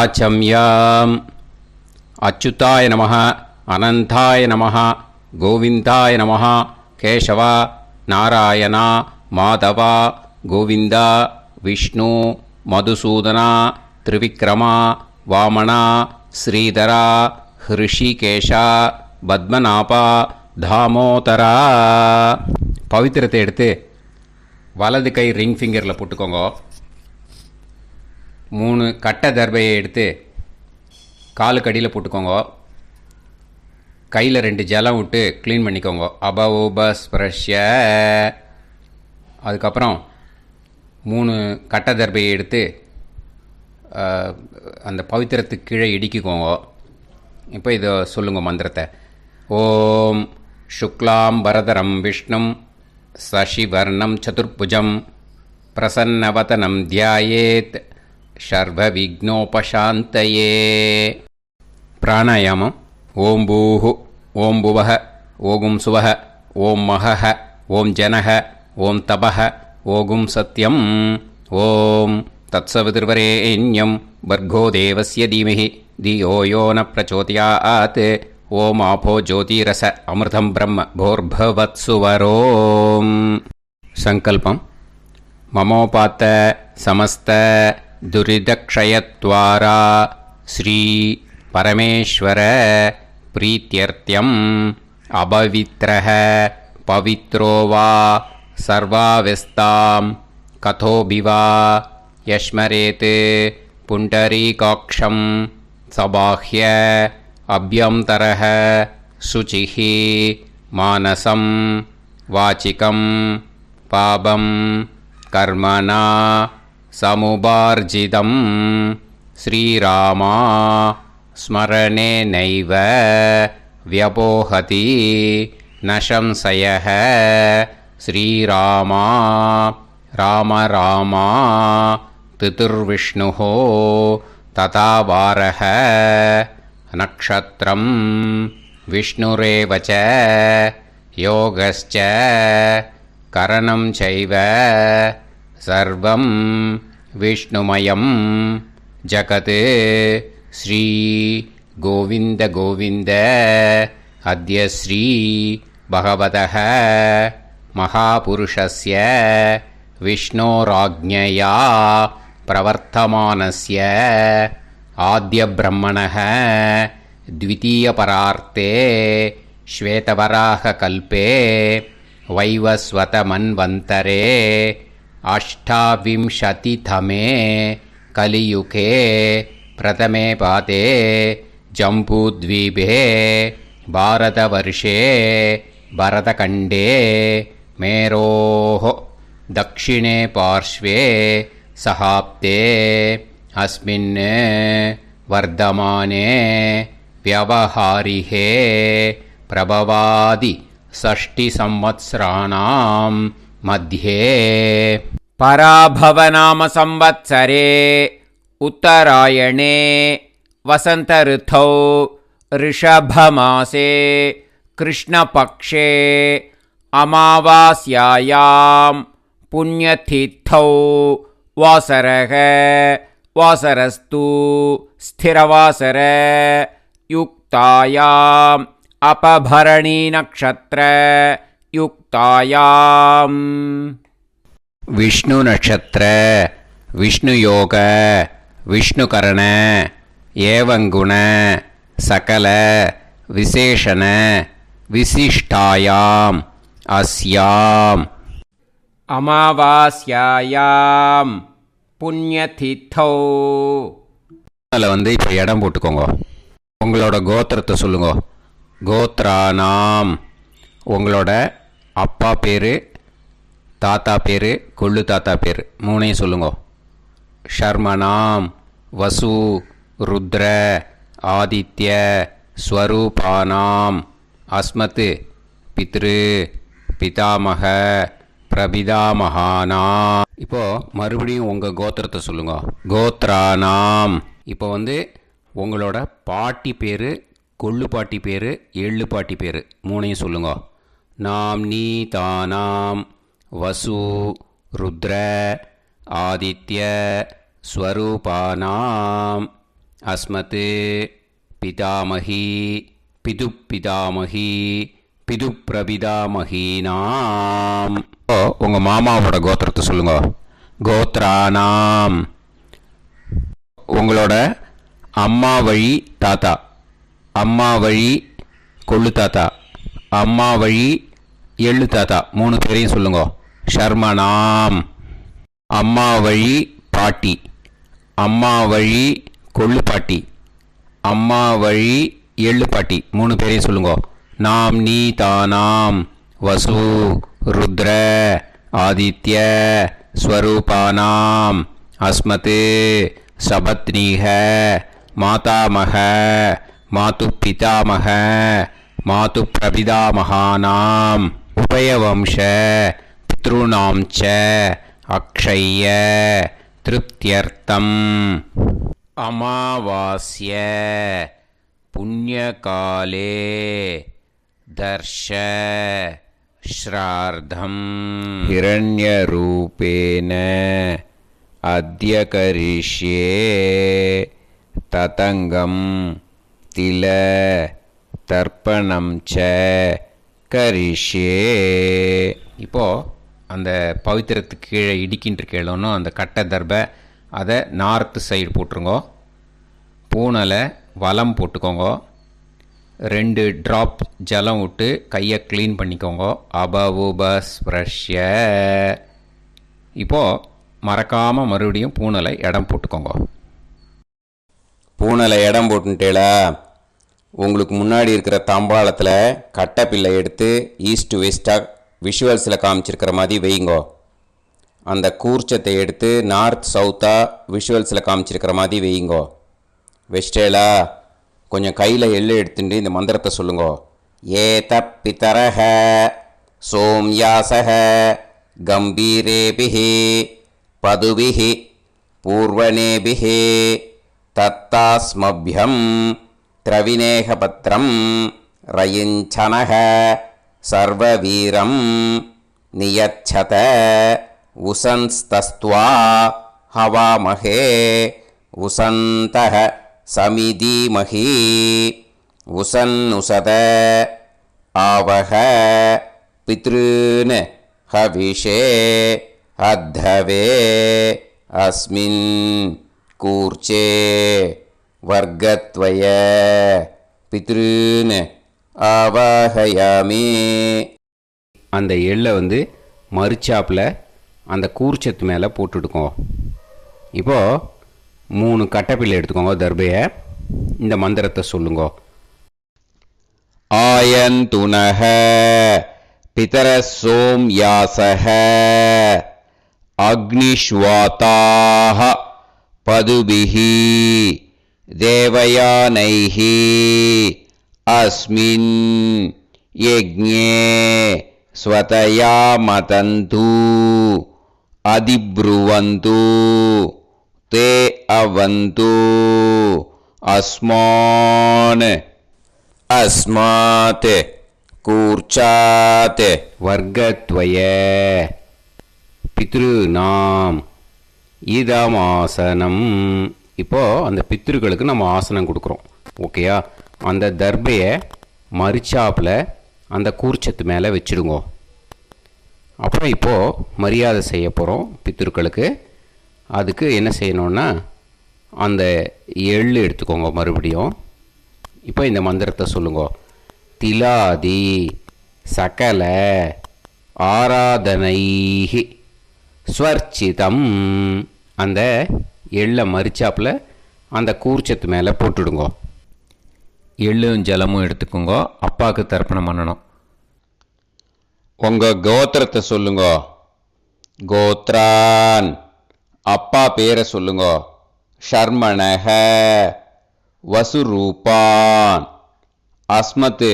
ஆச்சம்யாம். அச்சுதாய நமः, அனந்தாய நமः, கோவிந்தாய நமः, கேசவா, நாராயணா, மாதவா, கோவிந்தா, விஷ்ணு, மதுசூதனா, திரிவிக்ரமா, வாமனா, ஸ்ரீதரா, ஹிருஷிகேஷா, பத்மநாபா, தாமோதரா. பவித்திரத்தை எடுத்து வலது கை ரிங் ஃபிங்கரில் போட்டுக்கோங்க. 3 கட்டை தர்பையை எடுத்து காலுக்கடியில் போட்டுக்கோங்க. கையில் 2 ஜலம் விட்டு க்ளீன் பண்ணிக்கோங்க. அபவோபஸ்பிரஷ்ய. அதுக்கப்புறம் 3 கட்டை தர்பையை எடுத்து அந்த பவித்திரத்துக்கு கீழே இடிக்கிக்கோங்க. இப்போ இதை சொல்லுங்க மந்திரத்தை. ஓம் சுக்லாம் வரதரம் விஷ்ணும் சசிவர்ணம் சதுர்புஜம் பிரசன்னவதனம் தியாயேத் சர்வ விக்னோபசாந்தயே. பிராணாயாமம். ஓம் பூஹு, ஓம் புவஹ, ஓகும் சுவஹ, ஓம் மஹஹ, ஓம் ஜனஹ, ஓம் தபஹ, ஓகும் சத்யம். ஓம் தத்சவிதுர்வரேண்யம் பர்கோ தேவஸ்ய தீமஹி தியோ யோ ந பிரச்சோதயாத். ஓம் ஆபோ ஜோதிரச அமிர்தம் பிரம்ம போர்பவத்சுவரோம். சங்கல்பம். மமோபாத்த சமஸ்த துரிதக்ஷயத்வாரா ஸ்ரீ பரமேஸ்வர பிரீத்யர்த்தியம் அபவித்ரஹ பவித்ரோ வா சர்வாவஸ்தாம் கதோபிவா யஸ்மரேத் புண்டரீகாக்ஷம் சபாஹ்ய அப்யந்தரஹ சுசிஹ மானசம் வாசிகம் பாபம் கர்மணா சமுபார்ஜிதம் ஸ்ரீராமா ஸ்மரணேனைவ வ்யபோஹதி ந சம்சயः. ஸ்ரீராமா ராம ராமா திதிர்விஷ்ணுः ததா வாரः. நக்ஷத்ரம் விஷ்ணுரேவ ச யோகஸ்ச கரணம் சைவ சர்வம் விஷ்ணுமயம் ஜகத். ஸ்ரீ கோவிந்த கோவிந்த அத்ய ஸ்ரீ பகவதः மகாபுருஷஸ்ய விஷ்ணோராஜ்ஞயா பிரவர்த்தமானஸ்ய ஆத்ய பிரம்மணः த்விதீயபரார்த்தே ஸ்வேதவராக கல்பே வைவஸ்வத மன்வந்தரே அஷ்டாவிம்சதிதமே கலியுகே பிரதமே பாதே ஜம்பூத்வீபே பாரதவர்ஷே பரதகண்டே மேரோः தக்ஷிணே பார்ஷ்வே சஹாப்தே அஸ்மின் வர்தமானே व्यवहारिहे प्रभवादि 6 संवत्सराणां मध्ये पराभवनाम संवत्सरे उत्तरायणे वसंत ऋतौ ऋषभमासे कृष्णपक्षे अमावास्यायां पुण्यतिथौ वासरः वासरस्तु स्थिरवासर युक्तायाम् अपभरणी नक्षत्र युक्तायाम्. विष्णु नक्षत्र विष्णु योग विष्णुकरण एवं गुण सकल विशेषण विशिष्टायाम् अस्याम् अमावास्यायाम् புண்ணியதித்தோ. அதில் வந்து இப்போ இடம் போட்டுக்கோங்க. உங்களோட கோத்திரத்தை சொல்லுங்க. கோத்ரானாம். உங்களோட அப்பா பேர், தாத்தா பேர், கொள்ளு தாத்தா பேர் 3ஐயும் சொல்லுங்க. ஷர்மனாம் வசு ருத்ர ஆதித்ய ஸ்வரூபானாம் அஸ்மத் பித்ரு பிதாமக பிரபிதாமகானா. இப்போது மறுபடியும் உங்கள் கோத்திரத்தை சொல்லுங்கள். கோத்ரானாம். இப்போ வந்து உங்களோட பாட்டி பேர், கொள்ளு பாட்டி பேர், எள்ளு பாட்டி பேர் 3ஐயும் சொல்லுங்க. நாம் நீ தானாம் வசு ருத்ர ஆதித்ய ஸ்வரூபானாம் அஸ்மத் பிதாமகி பிதுப்பிதாமகி பிதுப்பிரபிதாமகீனாம். உங்கள் மாமாவோட கோத்திரத்தை சொல்லுங்க. கோத்ரானாம். உங்களோட அம்மா வழி தாத்தா, அம்மா வழி கொள்ளு தாத்தா, அம்மா வழி எள்ளு தாத்தா, 3 பேரையும் சொல்லுங்க. ஷர்மனாம். அம்மா வழி பாட்டி, அம்மா வழி கொள்ளு பாட்டி, அம்மா வழி எள்ளு பாட்டி, 3 பேரையும் சொல்லுங்க. நாம் நீ தானாம். வசு ருத்ர ஆதித்ய ஸ்வரூபானாம். அஸ்மத் சபத்னீக மாதாமக மாது பிதாமக மாது பிரபிதாமகானாம் உபயவம்ச பித்ருணாம் ச அக்ஷய்ய திருப்தியர்த்தம் அமாவாஸ்ய புண்ணியகாலே தர்ஷ ஸ்ரார்த்தம் ஹிரண்யரூபேன அத்ய கரிஷ்யே ததங்கம் தில தர்ப்பணம் ச கரிஷ்யே. இப்போது அந்த பவித்திரத்துக்கு கீழே இடிக்கின்ற கேளோன்னு அந்த கட்டை தர்பை அதை நார்த்து சைடு போட்டுருங்கோ. பூனலை வலம் போட்டுக்கோங்க. 2 ட்ராப் ஜலம் விட்டு கையை க்ளீன் பண்ணிக்கோங்க. அபவுபஸ்ப்ரஷ்ய. இப்போது மறக்காமல் மறுபடியும் பூனலை இடம் போட்டுக்கோங்க. பூனலை இடம் போட்டுட்டேளா, உங்களுக்கு முன்னாடி இருக்கிற தாம்பாளத்தில் கட்டைப்பில்லை எடுத்து ஈஸ்ட் வெஸ்டாக விஷுவல்ஸில் காமிச்சிருக்கிற மாதிரி வைங்கோ. அந்த கூர்ச்சத்தை எடுத்து நார்த் சவுத்தாக விஷுவல்ஸில் காமிச்சிருக்கிற மாதிரி வைங்கோ. வெஸ்டேலா கொஞ்சம் கையில் எள்ளு எடுத்துட்டு இந்த மந்திரத்தை சொல்லுங்க. ஏத பிதரஹ சோம்யாசஹ கம்பீரேபிஹி பதுபிஹி பூர்வனேபிஹி தத்தாஸ்மப்யம் திரவிநேகபத்ரம் ரயிஞ்சனஹ சர்வவீரம் நியச்சத உசன்ஸ்தஸ்த்வா ஹவாமஹே உசந்தஹ சமிதீமஹி உசன்னுசத ஆவஹ பித்ருன் ஹவிஷே அத்தவே அஸ்மின் கூர்ச்சே வர்க்கத்வய பித்ருன் ஆவாஹயாமி. அந்த எள்ளை மறுச்சாப்பில் அந்த கூர்ச்சத்து மேலே போட்டுடுக்கோங்க. இப்போது 3 கட்டைப்பிள்ளை எடுத்துக்கோங்க. தர்பையை இந்த மந்திரத்தை சொல்லுங்க. ஆயந்துனஹ பிதர சோம்யாசஹ அக்னிஷ்வாதாஹ பதுபிஹி தேவயானைஹி அஸ்மின் யஜ்ஞே ஸ்வதயா மதந்து அதிப்ருவந்து தே அவது அஸ்மான் அஸ்மாத் கூர்ச்சாத் வர்க்கத்வய பித்ருநாம் இதமாசனம். இப்போது அந்த பித்ருக்களுக்கு நம்ம ஆசனம் கொடுக்குறோம். ஓகேயா? அந்த தர்பையை மறுச்சாப்பில் அந்த கூர்ச்சத்து மேலே வச்சுடுங்க. அப்புறம் இப்போது மரியாதை செய்ய போகிறோம் பித்ருக்களுக்கு. அதுக்கு என்ன செய்யணுன்னா அந்த எள்ளு எடுத்துக்கோங்க. மறுபடியும் இப்போ இந்த மந்திரத்தை சொல்லுங்க. திலாதி சகல ஆராதனைஹி ஸ்வர்ச்சிதம். அந்த எள்ளை மரிச்சாப்பில் அந்த கூர்ச்சத்து மேலே போட்டுடுங்க. எள்ளும் ஜலமும் எடுத்துக்கோங்க. அப்பாவுக்கு தர்ப்பணம் பண்ணணும். உங்கள் கோத்திரத்தை சொல்லுங்க. கோத்ரான். அப்பா பேரை சொல்லுங்க. ஷர்மணஹ வசுரூபான் அஸ்மத்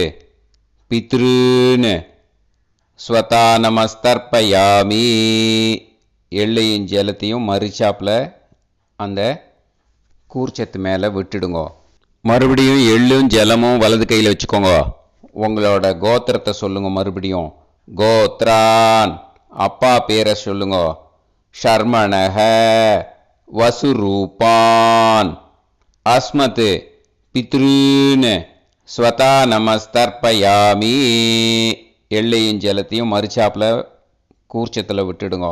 பித்ருன் ஸ்வதானமஸ்தர்ப்பயாமி. எள்ளையும் ஜலத்தையும் மரிச்சாப்பில் அந்த கூர்ச்சத்து மேலே விட்டுடுங்க. மறுபடியும் எள்ளும் ஜலமும் வலது கையில் வச்சுக்கோங்க. உங்களோட கோத்திரத்தை சொல்லுங்க. மறுபடியும் கோத்ரான். அப்பா பேரை சொல்லுங்க. ஷர்மணஹ வசுரூபான் அஸ்மத் பித்ருன்னு ஸ்வதா நமஸ்தர்ப்பயாமி. எள்ளையும் ஜலத்தையும் மறுச்சாப்பில் கூர்ச்சத்தில் விட்டுடுங்க.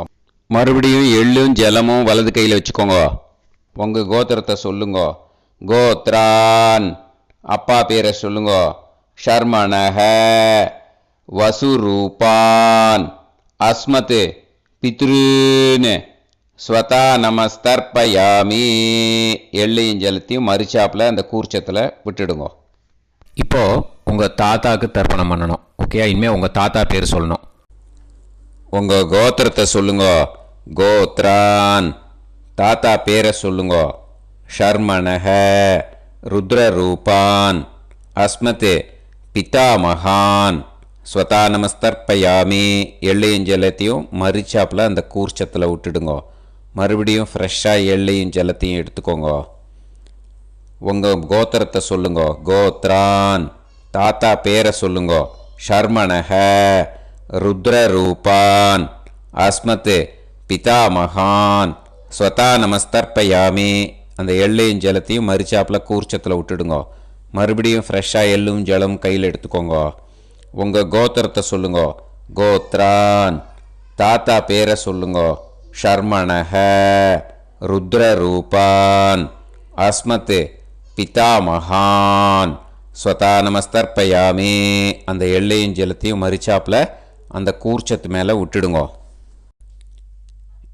மறுபடியும் எள்ளும் ஜலமும் வலது கையில் வச்சுக்கோங்க. உங்கள் கோத்திரத்தை சொல்லுங்க. கோத்ரான் அப்பா பேரை சொல்லுங்க. ஷர்மணஹ வசுரூபான் அஸ்மத் பித்ருன்னு ஸ்வதா நமஸ்தர்ப்பயாமி. எள்ளையும் ஜலத்தையும் மறுச்சாப்பில் அந்த கூர்ச்சத்தில் விட்டுடுங்க. இப்போது உங்கள் தாத்தாவுக்கு தர்ப்பணம் பண்ணணும். ஓகே, இனிமேல் உங்கள் தாத்தா பேர் சொல்லணும். உங்கள் கோத்திரத்தை சொல்லுங்க. கோத்ரான் தாத்தா பேரை சொல்லுங்க. ஷர்மணஹ ருத்ரரூபான் அஸ்மத் பிதாமகான் ஸ்வதா நமஸ்தர்ப்பயாமி. எள்ளையும் ஜலத்தையும் மறுச்சாப்பில் அந்த கூர்ச்சத்தில் விட்டுடுங்க. மறுபடியும் ஃப்ரெஷ்ஷாக எள்ளையும் ஜலத்தையும் எடுத்துக்கோங்க. உங்கள் கோத்திரத்தை சொல்லுங்க. கோத்ரான் தாத்தா பேரை சொல்லுங்க. ஷர்மணஹ ருத்ரரூபான் அஸ்மத் பிதாமகான் ஸ்வதா நமஸ்தர்ப்பயாமி. அந்த எள்ளையும் ஜலத்தையும் மறுச்சாப்பில் கூர்ச்சத்தில் விட்டுடுங்க. மறுபடியும் ஃப்ரெஷ்ஷாக எள்ளும் ஜலம் கையில் எடுத்துக்கோங்க. உங்கள் கோத்திரத்தை சொல்லுங்க. கோத்ரான் தாத்தா பேரை சொல்லுங்க. ஷர்மணஹ ருத்ரரூபான் அஸ்மத் பிதாமகான் ஸ்வதா நமஸ்தர்ப்பயாமி. அந்த எள்ளையும் ஜலத்தையும் மறுச்சாப்பில் அந்த கூர்ச்சத்து மேலே விட்டுடுங்க.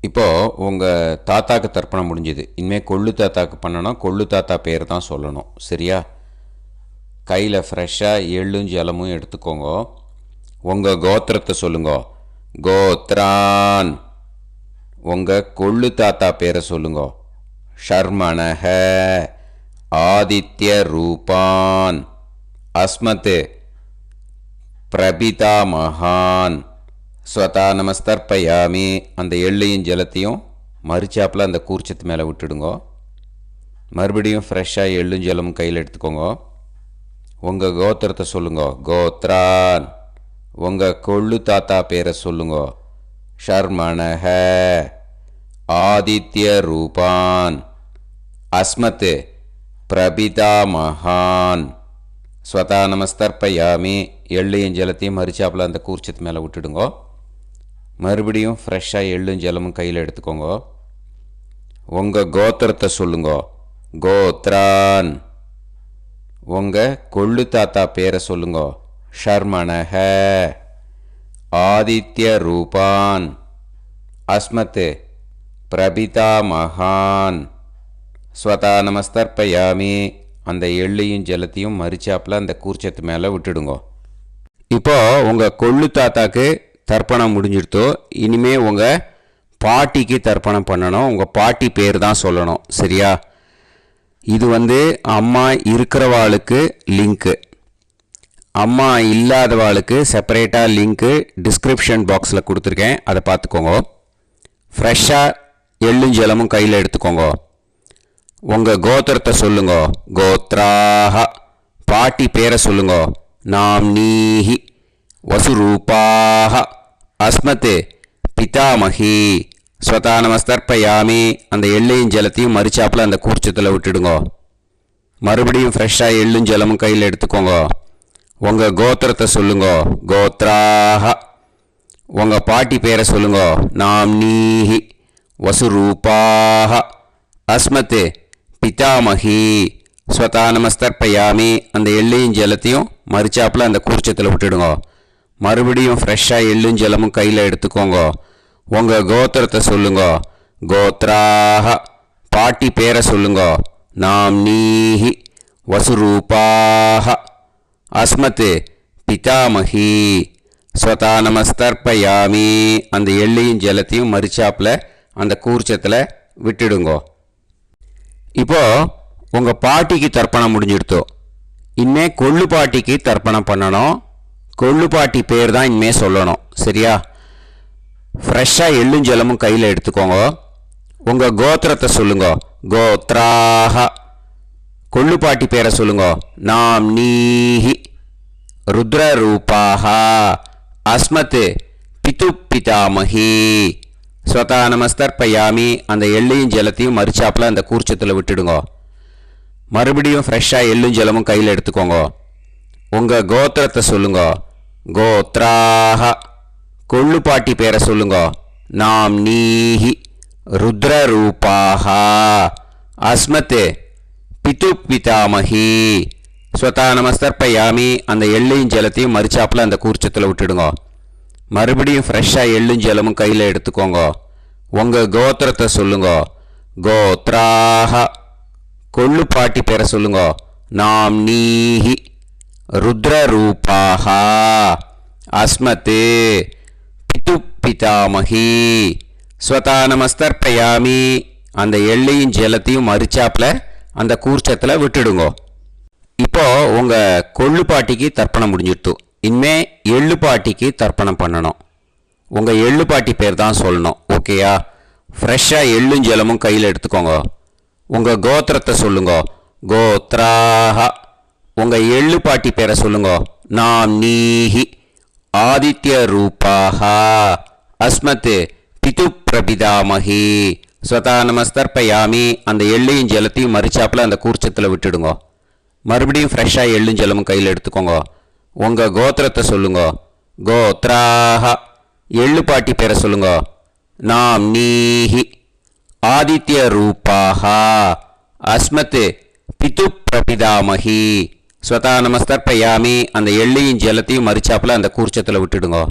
இப்போது உங்கள் தாத்தாக்கு தர்ப்பணம் முடிஞ்சுது. இனிமேல் கொள்ளு தாத்தாக்கு பண்ணணும். கொள்ளு தாத்தா பேர் தான் சொல்லணும். சரியா? கையில் ஃப்ரெஷ்ஷாக எள்ளும் ஜலமும் எடுத்துக்கோங்க. உங்கள் கோத்திரத்தை சொல்லுங்க. கோத்ரான் உங்கள் கொள்ளு தாத்தா பேரை சொல்லுங்க. ஷர்மணஹ ஆதித்ய ரூபான் அஸ்மத் பிரபிதாமகான் ஸ்வதா நமஸ்தர்ப்பயாமி. அந்த எள்ளையும் ஜலத்தையும் மறுச்சாப்பில் அந்த கூர்ச்சத்து மேலே விட்டுடுங்க. மறுபடியும் ஃப்ரெஷ்ஷாக எள்ளும் ஜலமும் கையில் எடுத்துக்கோங்க. உங்கள் கோத்திரத்தை சொல்லுங்க. கோத்ரான் உங்கள் கொள்ளு தாத்தா பேரை சொல்லுங்க. ஷர்மணஹ ஆதித்ய ரூபான் அஸ்மத் பிரபிதாமகான் ஸ்வதா நமஸ்தர்ப்பயாமி. எள்ளையும் ஜலத்தையும் மறுச்சாப்பில் அந்த கூர்ச்சத்து மேலே விட்டுடுங்க. மறுபடியும் ஃப்ரெஷ்ஷாக எள்ளும் ஜலமும் கையில் எடுத்துக்கோங்க. உங்கள் கோத்திரத்தை சொல்லுங்க. கோத்ரான் உங்கள் கொள்ளு தாத்தா பேரை சொல்லுங்க. ஷர்மணஹ ஆதித்ய ரூபான் அஸ்மத் பிரபிதாமகான் ஸ்வதா நமஸ்தர்ப்பயாமி. அந்த எள்ளையும் ஜலத்தையும் மறுச்சாப்பில் அந்த கூர்ச்சத்து மேலே விட்டுடுங்க. இப்போது உங்கள் கொள்ளு தாத்தாக்கு தர்ப்பணம் முடிஞ்சிடுத்தோ. இனிமே உங்கள் பாட்டிக்கு தர்ப்பணம் பண்ணணும். உங்கள் பாட்டி பேர் தான் சொல்லணும். சரியா? இது அம்மா இருக்கிறவாளுக்கு லிங்க்கு, அம்மா இல்லாதவாளுக்கு செப்பரேட்டாக லிங்க்கு டிஸ்கிரிப்ஷன் பாக்ஸில் கொடுத்துருக்கேன். அதை பார்த்துக்கோங்க. ஃப்ரெஷ்ஷாக எள்ளும் ஜலமும் கையில் எடுத்துக்கோங்க. உங்கள் கோத்திரத்தை சொல்லுங்க. கோத்ராஹ பாட்டி பேரை சொல்லுங்க. நாம்னீஹி வசுரூபாஹ அஸ்மத் பிதாமகி ஸ்வதா நமஸ்தர்ப்பயாமி. அந்த எள்ளையும் ஜலத்தையும் மறுச்சாப்பில் அந்த கூர்ச்சத்தில் விட்டுடுங்க. மறுபடியும் ஃப்ரெஷ்ஷாக எள்ளும் ஜலமும் கையில் எடுத்துக்கோங்க. உங்கள் கோத்திரத்தை சொல்லுங்க. கோத்ராஹ உங்கள் பாட்டி பேரை சொல்லுங்க. நாம்னீஹி வசுரூபாஹ அஸ்மத் பிதாமகி ஸ்வதா நமஸ்தர்ப்பயாமி. அந்த எள்ளையும் ஜலத்தையும் மறுச்சாப்பில் அந்த கூர்ச்சத்தில் விட்டுடுங்க. மறுபடியும் ஃப்ரெஷ்ஷாக எள்ளும் ஜலமும் கையில் எடுத்துக்கோங்க. உங்கள் கோத்திரத்தை சொல்லுங்க. கோத்ராஹ பாட்டி பேரை சொல்லுங்க. நாம்னீஹி வசுரூபாஹ அஸ்மத் பிதாமகி ஸ்வதா நமஸ்தர்ப்பயாமி. அந்த எள்ளையும் ஜலத்தையும் மறுச்சாப்பில் அந்த கூர்ச்சத்தில் விட்டுடுங்க. இப்போது உங்கள் பாட்டிக்கு தர்ப்பணம் முடிஞ்சிடுத்தோ. இனிமே கொள்ளு பாட்டிக்கு தர்ப்பணம் பண்ணணும். கொள்ளு பாட்டி பேர் தான் இனிமே சொல்லணும். சரியா? ஃப்ரெஷ்ஷாக எள்ளும் ஜலமும் கையில் எடுத்துக்கோங்க. உங்கள் கோத்திரத்தை சொல்லுங்க. கோத்ராஹ கொள்ளு பாட்டி பேரை சொல்லுங்க. நாம்னீஹி ருத்ரரூபாஹ அஸ்மத் பிதாமகி ஸ்வதா நமஸ்தர்ப்பயாமி. அந்த எள்ளையும் ஜலத்தையும் மறுச்சாப்பில் அந்த கூர்ச்சத்தில் விட்டுடுங்க. மறுபடியும் ஃப்ரெஷ்ஷாக எள்ளும் ஜலமும் கையில் எடுத்துக்கோங்க. உங்கள் கோத்திரத்தை சொல்லுங்க. கோத்ராஹ. கொள்ளுப்பாட்டி பேரை சொல்லுங்க. நாம் நீஹி ருத்ரரூபாஹ. அஸ்மத் பிது பிதாமஹி. ஸ்வதா நமஸ்தர்ப்பயாமி. அந்த எள்ளையும் ஜலத்தையும் மறிச்சாப்பில் அந்த கூர்ச்சத்தில் விட்டுடுங்க. மறுபடியும் ஃப்ரெஷ்ஷாக எள்ளும் ஜலமும் கையில் எடுத்துக்கோங்க. உங்கள் கோத்திரத்தை சொல்லுங்க. கோத்ராஹ. கொள்ளுப்பாட்டி பேரை சொல்லுங்க. நாம் நீஹி ருத்ரரூபாஹ. அஸ்மத் பிது பிதாமஹி. ஸ்வதா நமஸ்தர்ப்பயாமி. அந்த எள்ளையும் ஜலத்தையும் மறிச்சாப்பில் அந்த கூர்ச்சத்தில் விட்டுடுங்க. இப்போ உங்கள் கொள்ளுப்பாட்டிக்கு தர்ப்பணம் முடிஞ்சிடுத்து. இனிமே எள்ளுப்பாட்டிக்கு தர்ப்பணம் பண்ணணும். உங்கள் எள்ளுப்பாட்டி பேர் தான் சொல்லணும். ஓகேயா? ஃப்ரெஷ்ஷாக எள்ளும் ஜலமும் கையில் எடுத்துக்கோங்க. உங்கள் கோத்திரத்தை சொல்லுங்க. கோத்ராஹ. உங்கள் எள்ளுப்பாட்டி பேரை சொல்லுங்க. நாம் நீஹி ஆதித்ய ரூபாஹ. அஸ்மத் பிது பிரபிதாமஹி. ஸ்வதா நமஸ்தர்ப்பயாமி. அந்த எள்ளையும் ஜலத்தையும் மறிச்சாப்பில் அந்த கூர்ச்சத்தில் விட்டுடுங்க. மறுபடியும் ஃப்ரெஷ்ஷாக எள்ளும் ஜலமும் கையில் எடுத்துக்கோங்க. உங்கள் கோத்திரத்தை சொல்லுங்க. கோத்ராஹ. எள்ளுப்பாட்டி பேரை சொல்லுங்க. நாம் நீஹி ஆதித்ய ரூபாஹ. அஸ்மத் பிது பிரபிதாமஹி. ஸ்வதா நமஸ்தர்ப்பயாமி. அந்த எள்ளையும் ஜலத்தையும் மறிச்சாப்பில் அந்த கூர்ச்சத்தில் விட்டுடுங்க.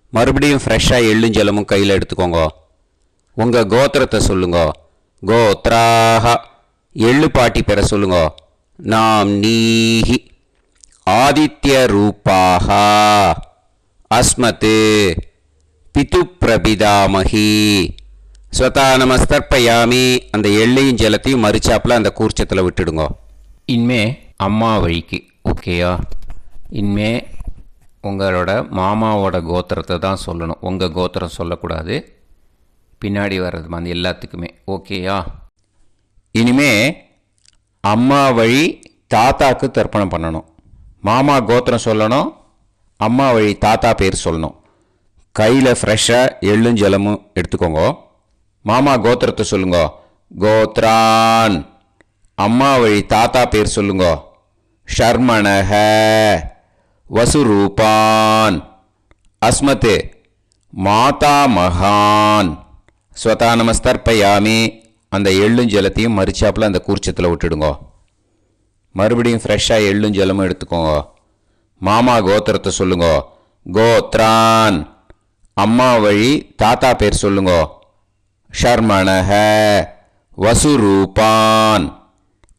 மறுபடியும் ஃப்ரெஷ்ஷாக எள்ளும் ஜலமும் கையில் எடுத்துக்கோங்க. உங்கள் கோத்திரத்தை சொல்லுங்க. கோத்ராஹ. எள்ளுப்பாட்டி பேரை சொல்லுங்க. நாம் நீஹி ஆதித்ய ரூபாஹ. அஸ்மத் பிது பிரபிதாமஹி. ஸ்வதா நமஸ்தர்ப்பயாமி. அந்த எள்ளையும் ஜலத்தையும் மறிச்சாப்பில் அந்த கூர்ச்சத்தில் விட்டுடுங்க. இனிமே அம்மா வழிக்கு. ஓகேயா? இனிமே உங்களோட மாமாவோட கோத்திரத்தை தான் சொல்லணும். உங்கள் கோத்திரம் சொல்லக்கூடாது. பின்னாடி வர்றது வந்து எல்லாத்துக்குமே. ஓகேயா? இனிமே அம்மா வழி தாத்தாக்கு தர்ப்பணம் பண்ணணும். மாமா கோத்திரம் சொல்லணும். அம்மா வழி தாத்தா பேர் சொல்லணும். கையில் ஃப்ரெஷ்ஷாக எள்ளும் ஜலமும் எடுத்துக்கோங்க. மாமா கோத்திரத்தை சொல்லுங்க. கோத்ரான். அம்மா வழி தாத்தா பேர் சொல்லுங்க. ஷர்மணஹ. வசுரூபான். அஸ்மத் மாதா மகான். ஸ்வதா நமஸ்தர்ப்பயாமி. அந்த எள்ளும் ஜலத்தையும் மறிச்சாப்பில் அந்த கூர்ச்சத்தில் விட்டுடுங்க. மறுபடியும் ஃப்ரெஷ்ஷாக எள்ளும் ஜலமும் எடுத்துக்கோங்க. மாமா கோத்திரத்தை சொல்லுங்க. கோத்ரான். அம்மா வழி தாத்தா பேர் சொல்லுங்க. ஷர்மணஹ. வசுரூபான்.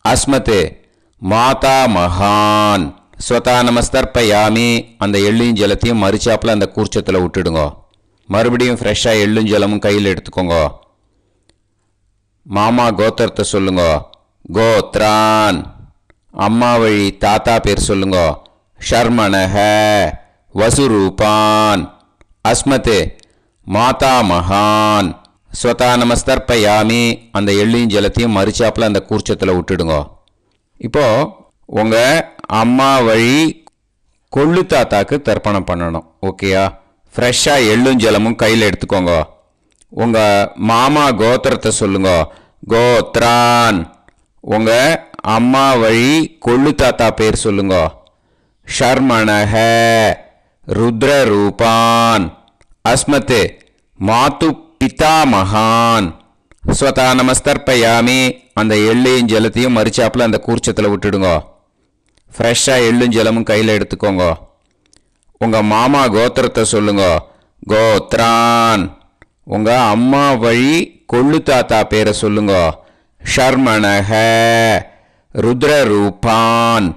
அஸ்மத் மாதா மகான். ஸ்வதா நமஸ்தர்ப்பயாமி. அந்த எள்ளையும் ஜலத்தையும் மறிச்சாப்பில் அந்த கூர்ச்சத்தில் விட்டுடுங்க. மறுபடியும் ஃப்ரெஷ்ஷாக எள்ளும் ஜலமும் கையில் எடுத்துக்கோங்க. மாமா கோத்திரத்தை சொல்லுங்க. கோத்ரான். அம்மா வழி தாத்தா பேர் சொல்லுங்க. ஷர்மணஹ. வசுரூபான். அஸ்மத் மாதா மகான். ஸ்வதா நமஸ்தர்ப்பயாமி. அந்த எள்ளையும் ஜலத்தையும் மறிச்சாப்பில் அந்த கூர்ச்சத்தில் விட்டுடுங்க. இப்போது உங்கள் அம்மா வழி கொள்ளு தாத்தாக்கு தர்ப்பணம் பண்ணணும். ஓகேயா? ஃப்ரெஷ்ஷாக எள்ளும் ஜலமும் கையில் எடுத்துக்கோங்க. உங்கள் மாமா கோத்திரத்தை சொல்லுங்க. கோத்ரான். உங்கள் அம்மா வழி கொள்ளு தாத்தா பேர் சொல்லுங்க. ஷர்மணஹ. ருத்ரரூபான். அஸ்மத் மாது பிதாமகான். ஸ்வதா நமஸ்தர்ப்பயாமி. அந்த எள்ளையும் ஜலத்தையும் மறிச்சாப்பில் அந்த கூர்ச்சத்தில் விட்டுடுங்க. ஃப்ரெஷ்ஷாக எள்ளும் ஜலமும் கையில் எடுத்துக்கோங்க. உங்கள் மாமா கோத்திரத்தை சொல்லுங்க. கோத்ரான். உங்கள் அம்மா வழி கொள்ளு தாத்தா பேரை சொல்லுங்க. ஷர்மணஹ. ருத்ரரூபான்.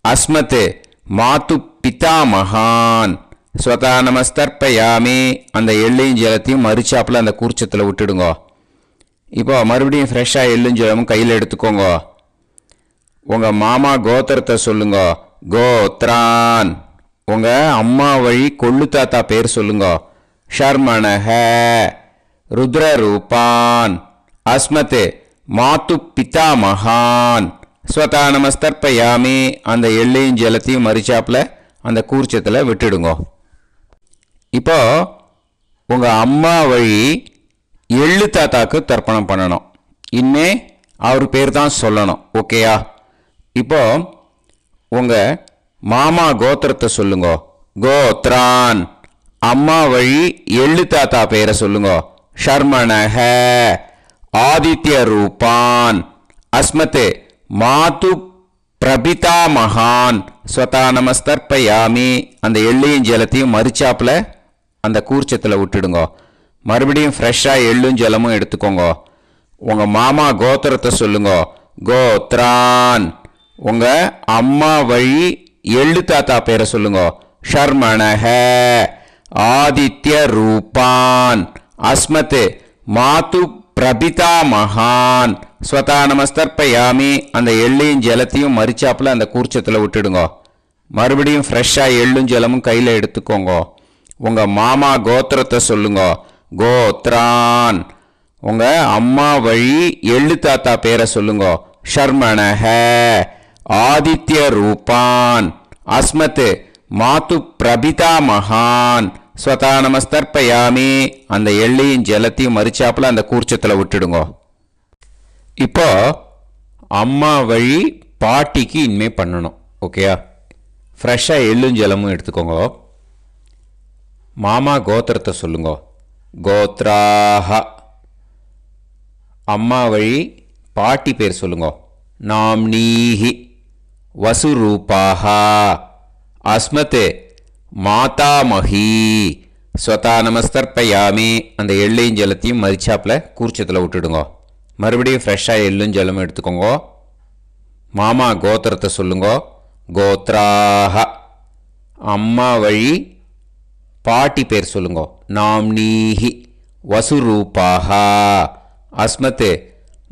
அஸ்மத் மாது பிதாமகான். ஸ்வதா நமஸ்தர்ப்பயாமி. அந்த எள்ளையும் ஜலத்தையும் மறிச்சாப்பில் அந்த கூர்ச்சத்தில் விட்டுடுங்க. இப்போ மறுபடியும் ஃப்ரெஷ்ஷாக எள்ளும் ஜலமும் கையில் எடுத்துக்கோங்க. உங்கள் மாமா கோத்திரத்தை சொல்லுங்க. கோத்ரான். உங்கள் அம்மா வழி கொள்ளு தாத்தா பேர் சொல்லுங்க. ஷர்மணஹ. ருத்ரரூபான். அஸ்மத் மாது பிதாமகான். ஸ்வதா நமஸ்தர்ப்பயாமி. அந்த எள்ளையும் ஜலத்தையும் மறிச்சாப்பில் அந்த கூர்ச்சத்தில் விட்டுடுங்க. இப்போ உங்கள் அம்மா வழி எள்ளு தாத்தாக்கு தர்ப்பணம் பண்ணணும். இனிமே அவர் பேர் தான் சொல்லணும். ஓகேயா? இப்போ உங்கள் மாமா கோத்திரத்தை சொல்லுங்க. கோத்ரான். அம்மா வழி எள்ளு தாத்தா பெயரை சொல்லுங்க. ஷர்மணஹ. ஆதித்ய ரூபான். அஸ்மதே மாது பிரபிதா மகான் ஸ்வதா நமஸ்தர்ப்பயாமி. அந்த எள்ளையும் ஜலத்தையும் மறிச்சாப்புல அந்த கூர்ச்சத்தில் விட்டுடுங்க. மறுபடியும் ஃப்ரெஷ்ஷாக எள்ளும் ஜலமும் எடுத்துக்கோங்க. உங்கள் மாமா கோத்திரத்தை சொல்லுங்க. கோத்ரான். உங்கள் அம்மா வழி எள்ளு தாத்தா பேரை சொல்லுங்க. ஷர்மணஹ. ஆதித்ய ரூபான். அஸ்மத் மாது பிரபிதா மகான் ஸ்வதா நமஸ்தர்ப்பயாமி. அந்த எள்ளையும் ஜலத்தையும் மறிச்சாப்புல அந்த கூர்ச்சத்தில் விட்டுடுங்க. மறுபடியும் ஃப்ரெஷ்ஷாக எள்ளும் ஜலமும் கையில் எடுத்துக்கோங்க. உங்கள் மாமா கோத்திரத்தை சொல்லுங்க. கோத்ரான். உங்கள் அம்மா வழி எள்ளு தாத்தா பேரை சொல்லுங்க. ஷர்மணஹ. ஆதித்ய ரூபான். அஸ்மத் மாது பிரபிதா மகான் ஸ்வதா நமஸ்தர்ப்பயாமி. அந்த எள்ளையும் ஜலத்தையும் மறிச்சாப்புல அந்த கூர்ச்சத்தில் விட்டுடுங்க. இப்போ அம்மா வழி பாட்டிக்கு இனிமே பண்ணணும். ஓகேயா? ஃப்ரெஷ்ஷாக எள்ளும் ஜலமும் எடுத்துக்கோங்க. மாமா கோத்திரத்தை சொல்லுங்க. கோத்ராஹ. அம்மா வழி பாட்டி பேர் சொல்லுங்க. நாம்னீஹி. வசுரூபாஹா. அஸ்மத் மாதாமஹி ஸ்வதா நமஸ்தர்ப்பயாமி. அந்த எள்ளையும் ஜலத்தையும் மறிச்சாப்பில் கூர்ச்சத்தில் விட்டுடுங்க. மறுபடியும் ஃப்ரெஷ்ஷாக எள்ளும் ஜலமும் எடுத்துக்கோங்க. மாமா கோத்திரத்தை சொல்லுங்க. கோத்ராஹ. அம்மா வழி பாட்டி பேர் சொல்லுங்க. நாம்னீஹி. வசுரூபாஹா. அஸ்மத்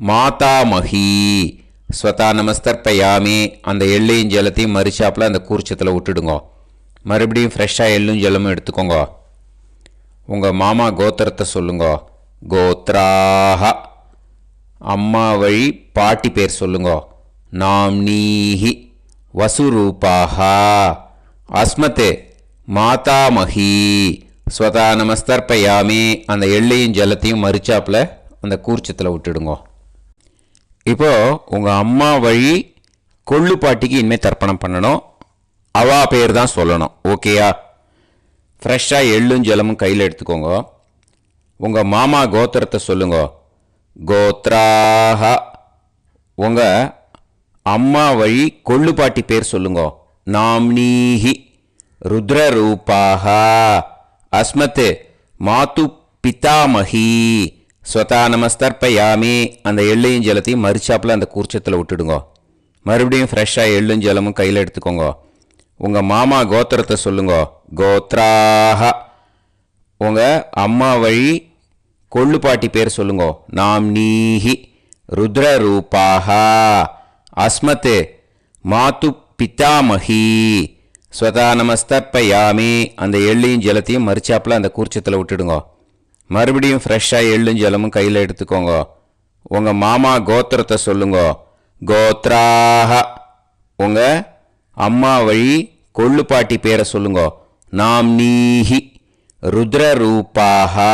மாதாமஹி ஸ்வதா நமஸ்தர்ப்பயாமி. அந்த எள்ளையும் ஜலத்தையும் மறிச்சாப்பில் அந்த கூர்ச்சத்தில் விட்டுடுங்க. மறுபடியும் ஃப்ரெஷ்ஷாக எள்ளும் ஜலமும் எடுத்துக்கோங்க. உங்கள் மாமா கோத்திரத்தை சொல்லுங்க. கோத்ராஹ. அம்மா வழி பாட்டி பேர் சொல்லுங்க. நாம்னீஹி. வசுரூபாஹா. அஸ்மத் மாதாமஹி ஸ்வதா நமஸ்தர்ப்பயாமி. அந்த எள்ளையும் ஜலத்தையும் மறிச்சாப்பில் அந்த கூர்ச்சத்தில் விட்டுடுங்க. இப்போது உங்கள் அம்மா வழி கொள்ளு பாட்டிக்கு இனிமேல் தர்ப்பணம் பண்ணணும். அவா பேர் தான் சொல்லணும். ஓகேயா? ஃப்ரெஷ்ஷாக எள்ளும் ஜலமும் கையில் எடுத்துக்கோங்க. உங்கள் மாமா கோத்திரத்தை சொல்லுங்க. கோத்ராஹ. உங்கள் அம்மா வழி கொள்ளு பாட்டி பேர் சொல்லுங்க. நாம்னீஹி. ருத்ரரூபாஹா. அஸ்மத் மாது பிதாமஹி ஸ்வதா நமஸ்தர்ப்பயாமி. அந்த எள்ளையும் ஜலத்தையும் மறிச்சாப்பில் அந்த கூர்ச்சத்தில் விட்டுடுங்க. மறுபடியும் ஃப்ரெஷ்ஷாக எள்ளும் ஜலமும் கையில் எடுத்துக்கோங்க. உங்கள் மாமா கோத்திரத்தை சொல்லுங்க. கோத்ராஹ. உங்கள் அம்மா வழி கொள்ளு பாட்டி பேர் சொல்லுங்க. நாம்னீஹி. ருத்ரரூபாஹா. அஸ்மத் மாது பிதாமஹி ஸ்வதா நமஸ்தர்ப்பயாமி. அந்த எள்ளையும் ஜலத்தையும் மறிச்சாப்பில் அந்த கூர்ச்சத்தில் விட்டுடுங்க. மறுபடியும் ஃப்ரெஷ்ஷாக எள்ளும் ஜலமும் கையில் எடுத்துக்கோங்க. உங்கள் மாமா கோத்திரத்தை சொல்லுங்க. கோத்ராஹ. உங்கள் அம்மா வழி கொள்ளு பாட்டி பேரை சொல்லுங்க. நாம்னீஹி. ருத்ரரூபாஹா.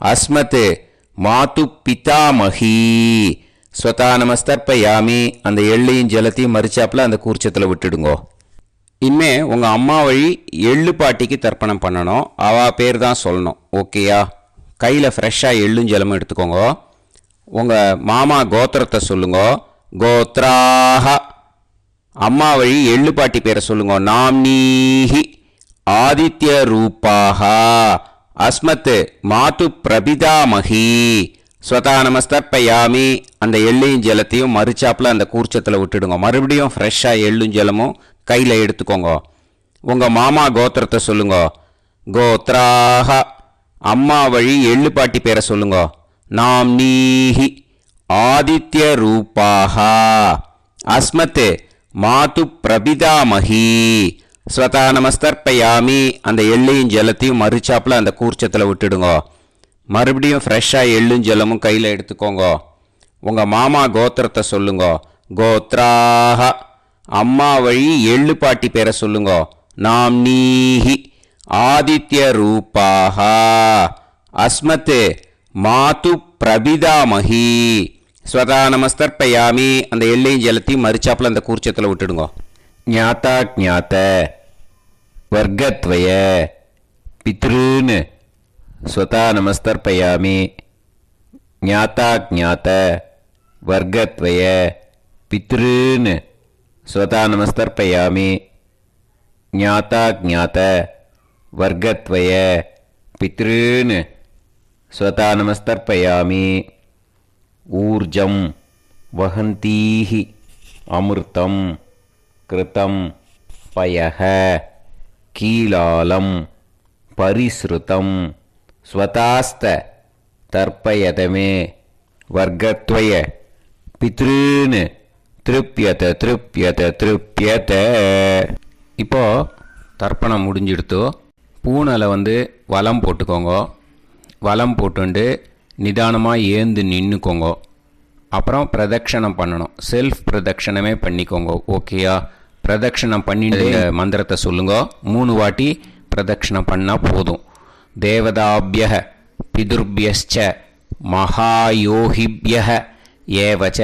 அஸ்மத் மாது பிதாமஹி ஸ்வதா நமஸ்தர்ப்பயாமி. அந்த எள்ளையும் ஜலத்தையும் மறிச்சாப்பில் அந்த கூர்ச்சத்தில் விட்டுடுங்க. இனிமே உங்கள் அம்மா வழி எள்ளு பாட்டிக்கு தர்ப்பணம் பண்ணணும். அவா பேர் தான் சொல்லணும். ஓகேயா? கையில் ஃப்ரெஷ்ஷாக எள்ளும் ஜலமும் எடுத்துக்கோங்க. உங்கள் மாமா கோத்திரத்தை சொல்லுங்க. கோத்ராஹ. அம்மா வழி எள்ளு பாட்டி பேரை சொல்லுங்க. நாம்னீஹி. ஆதித்ய ரூபாஹா. அஸ்மத் மாது பிரபிதாமஹி ஸ்வதா நமஸ்தர்ப்பயாமி. அந்த எள்ளையும் ஜலத்தையும் மறிச்சாப்பில் அந்த கூர்ச்சத்தில் விட்டுடுங்க. மறுபடியும் ஃப்ரெஷ்ஷாக எள்ளும் ஜலமும் கையில் எடுத்துக்கோங்க. உங்கள் மாமா கோத்திரத்தை சொல்லுங்க. கோத்ராஹ. அம்மா வழி எள்ளு பாட்டி பேரை சொல்லுங்க. நாம்னீஹி. ஆதித்ய ரூபாஹா. அஸ்மத் மாது பிரபிதாமஹி ஸ்வதா நமஸ்தர்ப்பயாமி. அந்த எள்ளையும் ஜலத்தையும் மறிச்சாப்பில் அந்த கூர்ச்சத்தில் விட்டுடுங்க. மறுபடியும் ஃப்ரெஷ்ஷாக எள்ளும் ஜலமும் கையில் எடுத்துக்கோங்க. உங்கள் மாமா கோத்திரத்தை சொல்லுங்க. கோத்ராஹ. அம்மா வழி எள்ளு பாட்டி பேரை சொல்லுங்க. நாம்னீஹி. ஆதித்ய ரூபாஹா. அஸ்மத் மாது பிரபிதாமஹி ஸ்வதா நமஸ்தர்ப்பயாமி அந்த எள்ளையும் ஜலத்தையும் மறிச்சாப்புல அந்த கூர்ச்சத்தில் விட்டுடுங்க. ஞாதா ஞாத வர்க்கத்வய பித்ருன்னு ஸ்வதா நமஸ்தர்ப்பயாமி. ஞாதா ஞாத வர்க்கத்வய பித்ருன்னு ஸ்வதா நமஸ்தர்ப்பயாமி. ஞாதா ஞாத வர்க்கத்வய பித்ருன்னு ஸ்வதா நமஸ்தர்ப்பயாமி. ஊர்ஜம் வஹந்தீஹி அமிர்தம் கிருதம் பயஹ கீலாலம் பரிஸ்ருதம் ஸ்வதாஸ்த தர்ப்பயதமே வர்க்கத்வய பித்ருன்னு திருப்யத திருப்யத திருப்யத. இப்போ தர்ப்பணம் முடிஞ்சிடுத்தோ பூனலை வலம் போட்டுக்கோங்க. வலம் போட்டுண்டு நிதானமாக ஏந்து நின்றுக்கோங்க. அப்புறம் பிரதட்சணம் பண்ணணும். செல்ஃப் பிரதட்சணமே பண்ணிக்கோங்க. ஓகேயா? பிரதட்சணம் பண்ணிட்டு மந்திரத்தை சொல்லுங்க. 3 வாட்டி பிரதட்சணம் பண்ணால் போதும். தேவதாபிய பிதுர்பியச்ச மகாயோகிபிய ஏவச்ச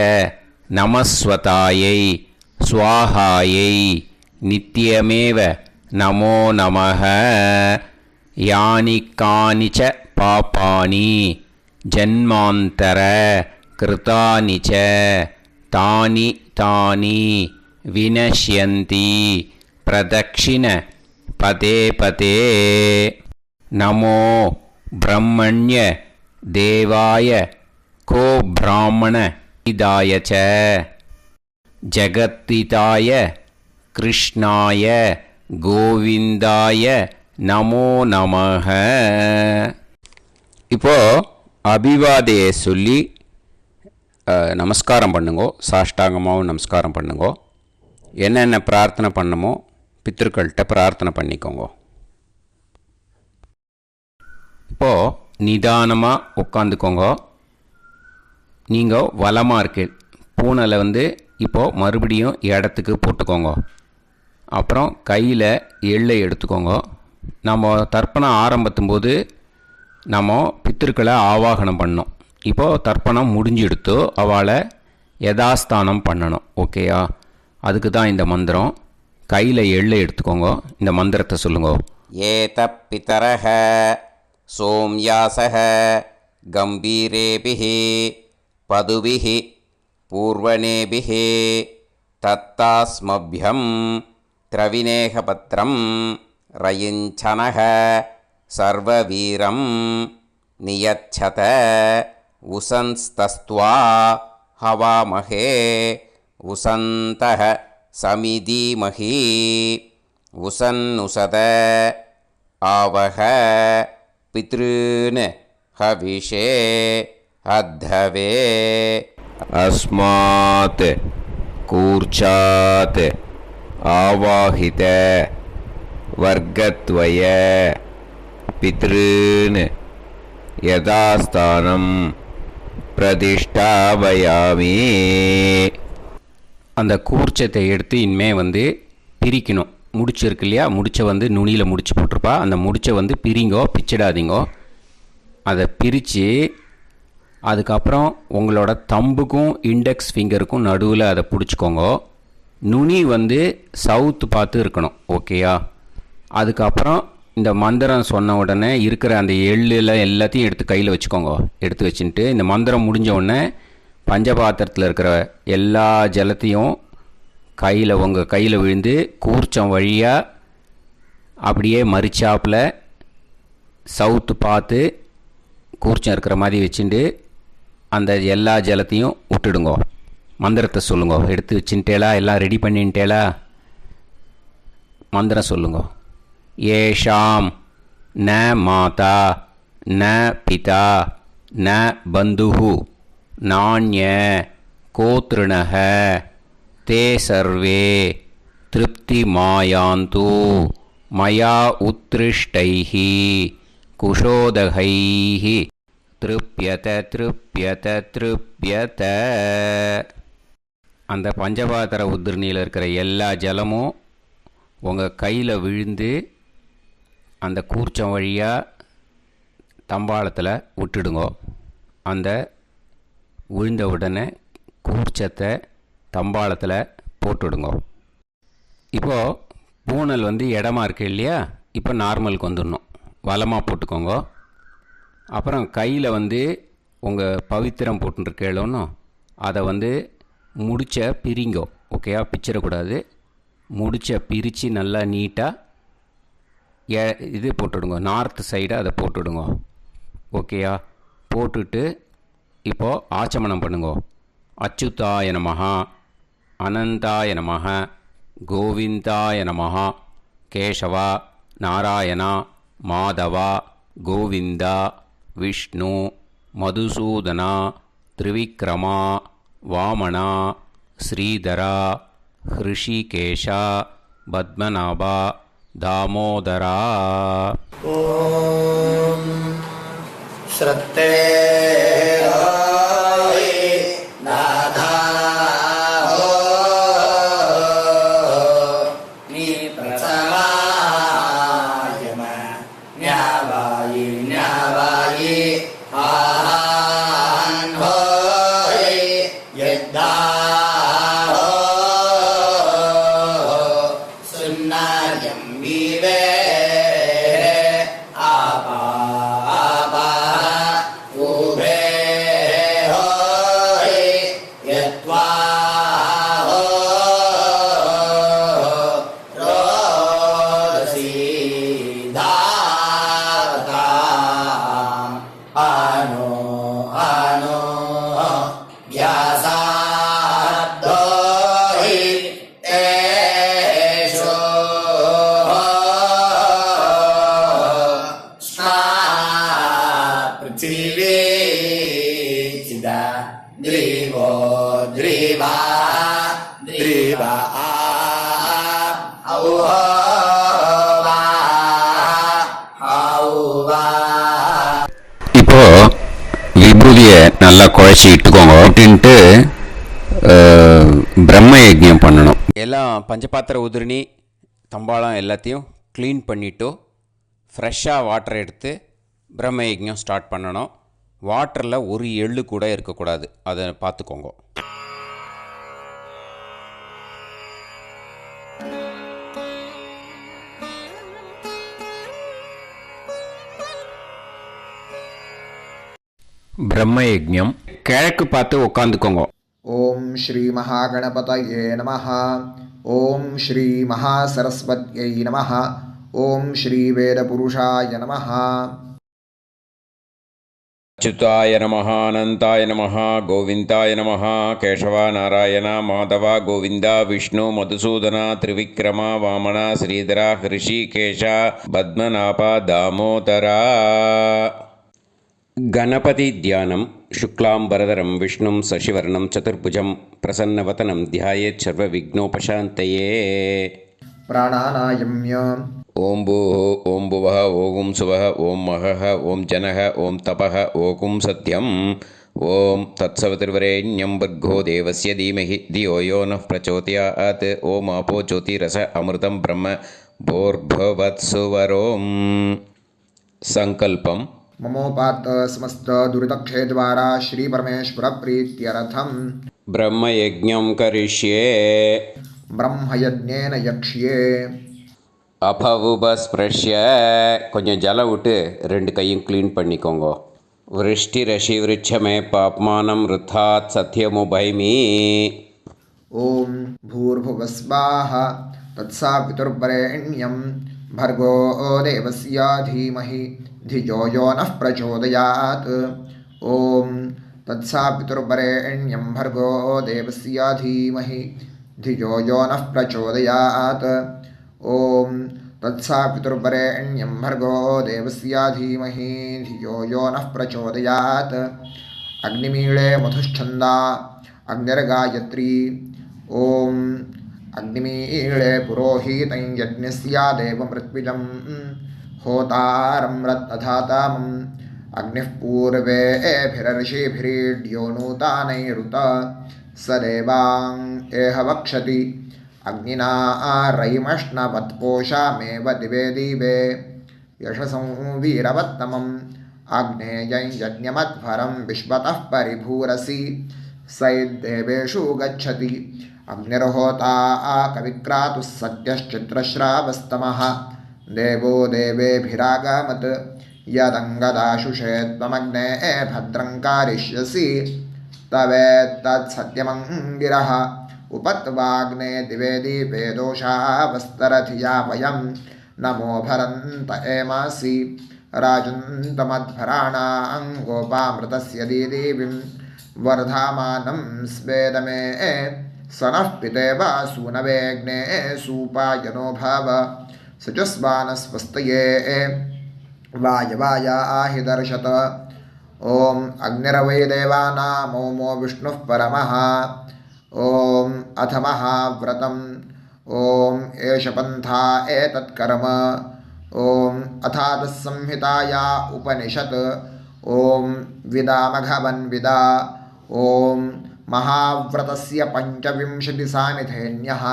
நமஸ்வதாயை ஸ்வாஹாயை நித்யமேவ நமோ நமஹ. யானி கானிச்ச பாபானி ஜன்மாந்தர கிருதானி ச தானி தானி வினஷ்யந்தி பிரதக்ஷிண பதே பதே. நமோ பிரம்மண்ய தேவாய கோ பிராமண இதாய ச ஜகத்திதாய கிருஷ்ணாய கோவிந்தாய நமோ நமஹ. இப்போ அபிவாதையை சொல்லி நமஸ்காரம் பண்ணுங்கோ. சாஷ்டாங்கமாகவும் நமஸ்காரம் பண்ணுங்கோ. என்னென்ன பிரார்த்தனை பண்ணமோ பித்ருக்கள்கிட்ட பிரார்த்தனை பண்ணிக்கோங்க. இப்போது நிதானமாக உட்காந்துக்கோங்க. நீங்கள் வலமாக இருக்கு பூனலை இப்போது மறுபடியும் இடத்துக்கு போட்டுக்கோங்க. அப்புறம் கையில் எள்ளை எடுத்துக்கோங்க. நம்ம தர்ப்பணம் ஆரம்பித்தும்போது நம்ம பித்திருக்களை ஆவாகனம் பண்ணோம். இப்போது தர்ப்பணம் முடிஞ்செடுத்து அவளை யதாஸ்தானம் பண்ணணும். ஓகேயா? அதுக்கு தான் இந்த மந்திரம். கையில் எள்ளை எடுத்துக்கோங்க. இந்த மந்திரத்தை சொல்லுங்க. ஏத பிதரஹ சோம்யாசஹ கம்பீரேபிஹி பதுபிஹி பூர்வணேபிஹி தத்தாஸ்மப்யம் திரவிநேகபத்ரம் ரயிஞ்சனஹ சர்வவீரம் நியச்சத உசன்ஸ்தஸ்த்வா ஹவாமஹே உசந்தஹ சமிதீமஹி உசன்னுசத ஆவஹ பித்ருன் ஹவிஷே அத்தவே. அஸ்மாத் கூர்ச்சாத் ஆவாஹித வர்க்கத்வய பித்ருன் யதாஸ்தானம் பிரதிஷ்டாபயாமி. அந்த கூர்ச்சத்தை எடுத்து இனிமே பிரிக்கணும். முடிச்சு இருக்கு இல்லையா? முடிச்சை நுனியில் முடிச்சு போட்டிருப்பா. அந்த முடிச்சை பிரிங்கோ, பிச்சிடாதீங்கோ. அதை பிரித்து அதுக்கப்புறம் உங்களோட தம்புக்கும் இண்டெக்ஸ் ஃபிங்கருக்கும் நடுவில் அதை பிடிச்சிக்கோங்க. நுனி சவுத்து பார்த்து இருக்கணும். ஓகேயா? அதுக்கப்புறம் இந்த மந்திரம் சொன்ன உடனே இருக்கிற அந்த எள்ளில் எல்லாத்தையும் எடுத்து கையில் வச்சுக்கோங்க. எடுத்து வச்சுட்டு இந்த மந்திரம் முடிஞ்ச உடனே பஞ்சபாத்திரத்தில் இருக்கிற எல்லா ஜலத்தையும் உங்கள் கையில் விழுந்து கூர்ச்சம் வழியாக அப்படியே மறிச்சாப்பில் சவுத்து பார்த்து கூர்ச்சம் இருக்கிற மாதிரி வச்சுட்டு அந்த எல்லா ஜலத்தையும் விட்டுடுங்கோ. மந்திரத்தை சொல்லுங்க. எடுத்து வச்சுட்டேலா? எல்லாம் ரெடி பண்ணிட்டேலா? மந்திரம் சொல்லுங்க. ஏஷாம் ந மாதா ந பிதா ந பந்துஹு நாண்ய கோத்ருணஹ தே சர்வே திருப்தி மாயாந்து மயா உத்ருஷ்டைஹி குஷோதகைஹி திருப்யத திருப்யத திருப்யத. அந்த பஞ்சபாத்திர உதிர்ணியில் இருக்கிற எல்லா ஜலமும் உங்கள் கையில் விழுந்து அந்த கூர்ச்சம் வழியாக தம்பாளத்தில் விட்டுடுங்கோ. அந்த விழுந்த உடனே கூர்ச்சத்தை தம்பாளத்தில் போட்டுவிடுங்க. இப்போது பூனல் இடமா இருக்கு இல்லையா, இப்போ நார்மலுக்கு வந்துடணும். வலமாக போட்டுக்கோங்க. அப்புறம் கையில் உங்கள் பவித்திரம் போட்டுருக்கேளோன்னு அதை முடிச்ச பிரிங்கோ. ஓகேயா, பிச்சிடக்கூடாது. முடிச்ச பிரித்து நல்லா நீட்டாக இது போட்டுவிடுங்க, நார்த் சைடு அதை போட்டுவிடுங்க. ஓகேயா, போட்டுட்டு இப்போது ஆச்சமனம் பண்ணுங்க. அச்சுதாய நமஹ, அனந்தாய நமஹ, கோவிந்தாய நமஹ, கேசவா, நாராயணா, மாதவா, கோவிந்தா, விஷ்ணு, மதுசூதனா, திரிவிக்ரமா, வாமனா, ஸ்ரீதரா, ஹிருஷிகேஷா, பத்மநாபா, தாமோதரா. ஓம் ஸ்ரத்தே நாதா நீ பிரசவாயம ஞாவாயி ஞாவாயி ஆஹான் ஹோய் யத்தா சுன்னாயம் வீவே ஆபா ஆபா உபே ஹோய் யத்வா ரோசி தாவதா ஆனோ ஆனோ வ்யாசாத்தோஹி தேஷோ ஸ்னா பிருத்திவி சிதா த்ரிவோ த்ரிவா த்ரிவா ஔவா ஔவா. இப்போது விபூதியை நல்லா குழச்சி இட்டுக்கோங்க. அப்படின்ட்டு பிரம்ம யஜ்ஞம் பண்ணணும். எல்லாம் பஞ்சபாத்திர உதிரணி தம்பாளம் எல்லாத்தையும் க்ளீன் பண்ணிவிட்டு ஃப்ரெஷ்ஷாக வாட்டர் எடுத்து பிரம்ம யஜ்ஞம் ஸ்டார்ட் பண்ணணும். வாட்டரில் ஒரு எள்ளு கூட இருக்கக்கூடாது, அதை பார்த்துக்கோங்க. பிரம்ம யஜ்ஞம் கிழக்கு பார்த்து உட்காந்துக்கோங்க. ஓம் ஸ்ரீ மகாகணபதயே நமஹ. ஓம் ஸ்ரீ மகாசரஸ்வத்யை நமஹ. ஓம் ஸ்ரீ வேதபுருஷாய நமஹ. அச்சுதாய நமஹ, அனந்தாய நமஹ, கோவிந்தாய நமஹ, கேசவா, நாராயணா, மாதவா, கோவிந்தா, விஷ்ணு, மதுசூதனா, திரிவிக்ரமா, வாமனா, ஸ்ரீதரா, ஹிருஷிகேஷா, பத்மநாபா, தாமோதரா. गणपति ध्यानं शुक्लांबरधरं विष्णुं शशिवर्णं चतुर्भुजं प्रसन्नवदनं ध्यायेत् सर्वविघ्नोपशान्तये. प्राणानायम्य ओं भूः ओं भुवः ओं सुवः ओं महः ओं जनः ओं तपः ओं सत्यम् ओं तत्सवितुर्वरेण्यं भर्गो देवस्य धीमहि धियो यो नः प्रचोदयात्. ओं आपो ज्योतिरस अमृतं ब्रह्म भूर्भुवत्सुवरों. संकल्पम्. ममोपात्त समस्त दुरितक्षयद्वारा श्री परमेश्वर प्रीत्यर्थं ब्रह्मयज्ञं करिष्ये. ब्रह्मयज्ञेन यक्ष्ये. அபவுபஸ்பிரஷ்ய கொஞ்சம் ஜலம் விட்டு 2 கையும் க்ளீன் பண்ணிக்கோங்க. விருஷ்டி ரஷி விருட்சமே பாப்மானம் ருத்தாத் சத்யமுபைமி. ओम भूर्भुवस्वाः तत्सवितुर्वरेण्यं भर्गो देवस्य धीमहि धियो यो नः प्रचोदयात्. ओम तत्सवितुर्वरेण्यं भर्गो देवस्य धीमहि धियो यो नः प्रचोदयात्. ओम तत्सवितुर्वरेण्यं भर्गो देवस्य धीमहि धियो यो नः प्रचोदयात्. अग्निमीळे मधुश्छन्दा अग्निर्गायत्री. ओम अग्निमीळे पुरोहितं यज्ञस्य देवमृत्विजं होतारं रत्नधातामम् अग्निः पूर्वेभिरर्षिभिरीड्यो नूतानैरुत स देवां एह वक्षति अग्निना रयिमश्नवत्पोषामेव दिवे दिवे यशसं वीरवत्तमम् आग्नेयं यज्ञमध्वरं विश्वतः परिभूरसि सैद्देवेषु गच्छति अग्निर्होता कविक्रातुः सत्यश्चित्रश्रावस्तमः देवो देवेभिरागमत् यदङ्गदाशुषे त्वमग्ने भद्रं कारयिष्यसि तवेत्तत्सत्यमङ्गिरः उपत्वाग्ने दिवे दीपे दोषावस्तरथिया वयं नमो भरन्त एमासि राजन्तमध्वराणां गोपामृतस्य दीदीवीं वर्धामानं स्वेदमे स नः पितेव सूनवेग्ने सूपायनो भव सचस्वानस्वस्तये वायवायाहि दर्शत ॐ अग्निरवै देवानामोमो विष्णुः परमः ॐ अथ महाव्रतम् ॐ एष पन्था एतत्कर्म ॐ अथातस्संहिताया उपनिषत् ॐ विदामघवन्विदा ॐ महाव्रतस्य पञ्चविंशतिसामिथेन्यः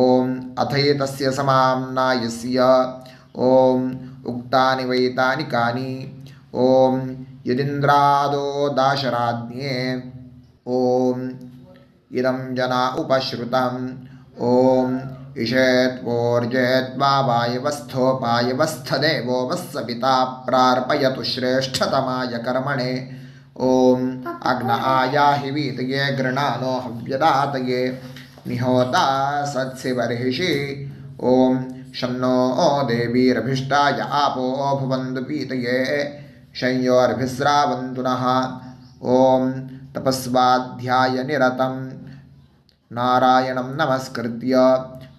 ॐ अथैतस्य समाम्नायस्य ॐ उक्तानि वैतानि कानि ॐ यदिन्द्रादो दाशराज्ञे ॐ इदं जना उपश्रुतम् ॐ इषेत्वोर्जेत्वा वायवस्थोपायवस्थदेवो वस्सविता प्रार्पयतु श्रेष्ठतमाय कर्मणे ॐ अग्न आयाहि वीतये गृणानो हव्यदातये निहोता सत्सिवर्हिषि ॐ शन्नो देवीरभिष्टाय आपो भुवन्तु पीतये शय्योर्भिस्रावन्तु नः ॐ तपस्वाध्यायनिरतं नारायणं नमस्कृत्य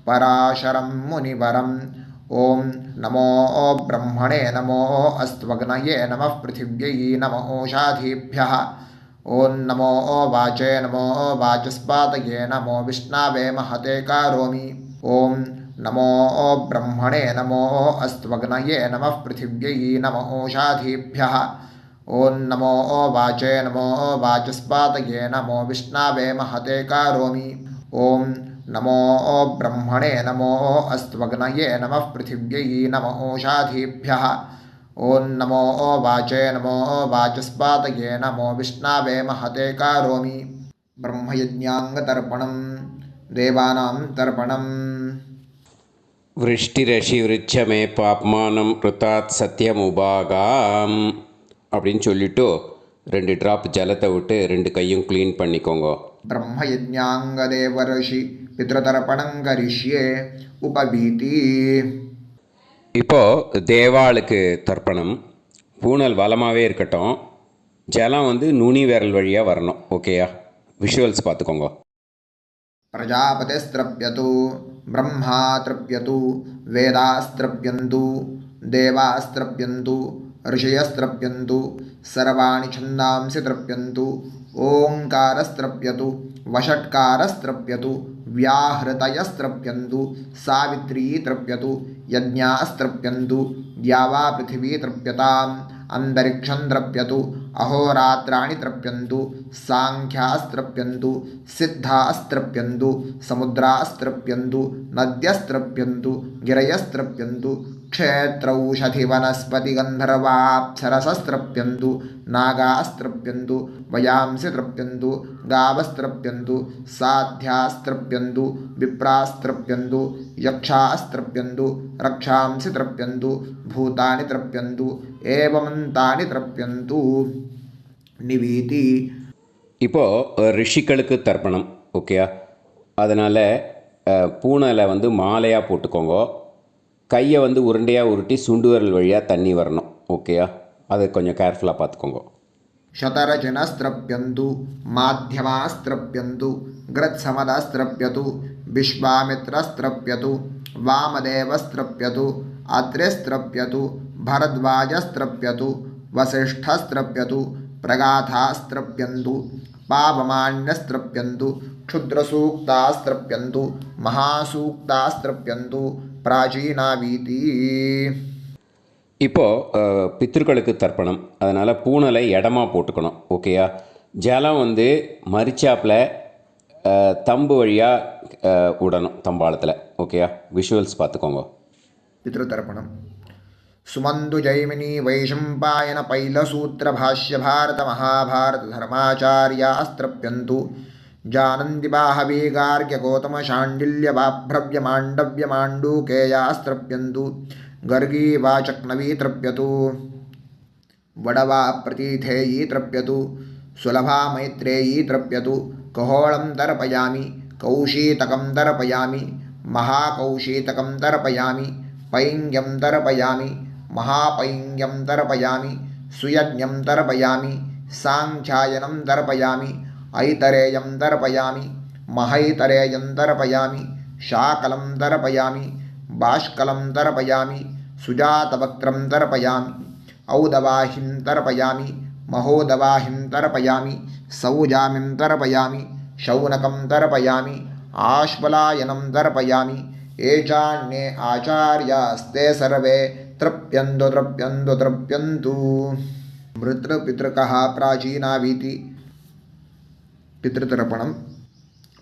पराशरं मुनिवरं ॐ नमो ब्रह्मणे नमो अस्त्वग्नये नमः पृथिव्यै नमो ओषाधीभ्यः ॐ नमो वाचे नमो वाचस्पातये नमो विष्णवे महते करोमि ॐ नमो ब्रह्मणे नमो अस्त्वग्नये नमः पृथिव्यै नमो ओषाधीभ्यः ॐ नमो वाचे नमो वाचस्पातये नमो विष्णवे महते करोमि ॐ नमो ब्रह्मणे नमो अस्त्वग्नये नमः पृथिव्यै नमो ओषाधीभ्यः ॐ नमो वाचे नमो वाचस्पातये नमो विष्णवे महते करोमि ब्रह्मयज्ञाङ्गतर्पणं देवानां तर्पणम् விருஷ்டிரஷிவிருச்சமே பாப்மானம் ருத்தாத் சத்தியமுபாகாம் அப்படின்னு சொல்லிட்டு 2 ட்ராப் ஜலத்தை விட்டு 2 கையும் க்ளீன் பண்ணிக்கோங்க. ब्रह्मयज्ञाङ्गदेवर्षि पितृतर्पणं करिष्ये उपवीति. இப்போது தேவாளுக்கு தர்ப்பணம். பூனல் வலமாகவே இருக்கட்டும். ஜலம் நுனி விரல் வழியாக வரணும். ஓகேயா? விஷுவல்ஸ் பார்த்துக்கோங்க. प्रजापतिस्त्रप्यतु ब्रह्मा तृप्यतु वेदास्त्रप्यन्तु देवास्त्रप्यन्तु ऋषयस्त्रप्यन्तु सर्वाणि छन्दांसि तृप्यन्तु ओङ्कारस्त्रप्यतु वषट्कारस्त्रप्यतु व्याहृतयस्त्रप्यन्तु सावित्री तृप्यतु यज्ञास्त्रप्यन्तु द्यावा पृथिवी तृप्यताम् अंतरिक्षं तृप्यतु अहोरात्राणि तृप्यन्तु सांख्यास्त्रप्यन्तु सिद्धास्त्रप्यन्तु समुद्रास्त्रप्यन्तु नद्यस्त्रप्यन्तु गिरयस्त्रप्यन्तु क्षेत्रौषधिवनस्पतिगन्धर्वाप्सरसस्त्रप्यन्तु नागास्त्रप्यन्तु वयांसि तृप्यन्तु गावस्त्रप्यन्तु साध्यास्त्रप्यन्तु विप्रास्त्रप्यन्तु यक्षास्त्रप्यन्तु रक्षांसि तृप्यन्तु भूतानि तृप्यन्तु एवमन्तानि तृप्यन्तु निवीति. இப்போது ரிஷிகளுக்கு தர்ப்பணம். ஓகேயா? அதனால் பூனலை மாலையாக போட்டுக்கோங்க. கையை உருண்டையாக உருட்டி சுண்டு விரல் வழியாக தண்ணி வரணும். ஓகேயா? அதை கொஞ்சம் கேர்ஃபுல்லாக பார்த்துக்கோங்க. शतरजनस्त्रप्यन्तु माध्यमास्त्रप्यन्तु गृत्समदस्त्रप्यतु विश्वामित्रस्त्रप्यतु वामदेवस्त्रप्यतु अत्रिस्त्रप्यतु भरद्वाजस्त्रप्यतु वसिष्ठस्त्रप्यतु प्रगाथास्त्रप्यन्तु पावमान्यस्त्रप्यन्तु क्षुद्रसूक्तास्त्रप्यन्तु महासूक्तास्त्रप्यन्तु प्राचीनावीति. இப்போது பித்ருக்களுக்கு தர்ப்பணம். அதனால் பூனலை இடமா போட்டுக்கணும். ஓகேயா? ஜலம் மரிச்சாப்பில் தம்பு வழியாக விடணும் தம்பாளத்தில். ஓகேயா? விஷுவல்ஸ் பார்த்துக்கோங்க. पितृतर्पणं सुमन्तुजैमिनी वैशम्पायन पैलसूत्रभाष्यभारतमहाभारतधर्माचार्यास्त्रप्यन्तु जानन्ति बाहवी गार्ग्यगौतमशाण्डिल्यवाभ्रव्यमाण्डव्यमाण्डूकेयास्त्रप्यन्तु गर्गी वाचक्नवी तृप्यतु वडवा प्रतीथेयी तृप्यतु सुलभा मैत्रेयी तृप्यतु कहोळं तर्पयामि कौशीतकं तर्पयामि महाकौशीतकं तर्पयामि पैङ्ग्यं तर्पयामि महापैङ्ग्यं तर्पयामि सुयज्ञं तर्पयामि साङ्ख्यायनं तर्पयामि ऐतरेयं तर्पयामि महैतरेयं तर्पयामि शाकलं तर्पयामि बाष्कलं तर्पयामि सुजातवक्त्रं तर्पयामि औदवाहिं तर्पयामि महोदवाहिं तर्पयामि सौजामिं तर्पयामि शौनकं तर्पयामि आश्वलायनं तर्पयामि एचान्ये आचार्यास्ते सर्वे तृप्यन्तु तृप्यन्तु तृप्यन्तु मृतृपितृकः प्राचीनावीति पितृतर्पणं